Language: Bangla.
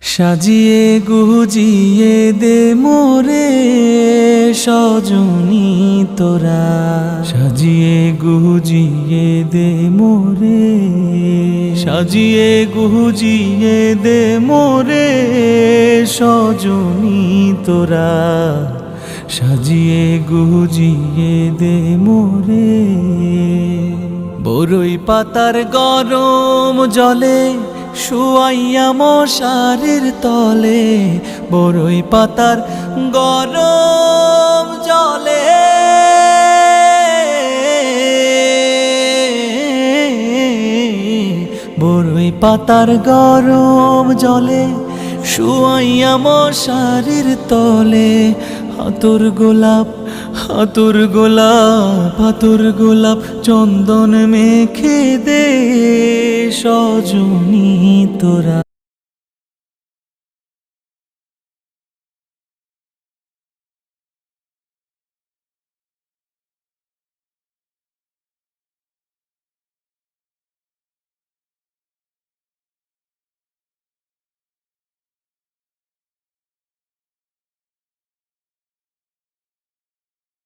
সাজিয়ে গুজিয়ে দে মোরে সজনী তোরা, সাজিয়ে গুজিয়ে দে মোরে, সাজিয়ে গুজিয়ে দে মোরে সজনী তোরা, সাজিয়ে গুজিয়ে দে মোরে। বরই পাতার গরম জলে শুয়াইয়া মশারির তলে, বরই পাতার গরম জলে, বরই পাতার গরম জলে শুয়াইয়া মশারির তলে। হাতুর গোলাপ হাতুর গোলাপ হাতুর গোলাপ চন্দন মেখে দে সজনী তোরা।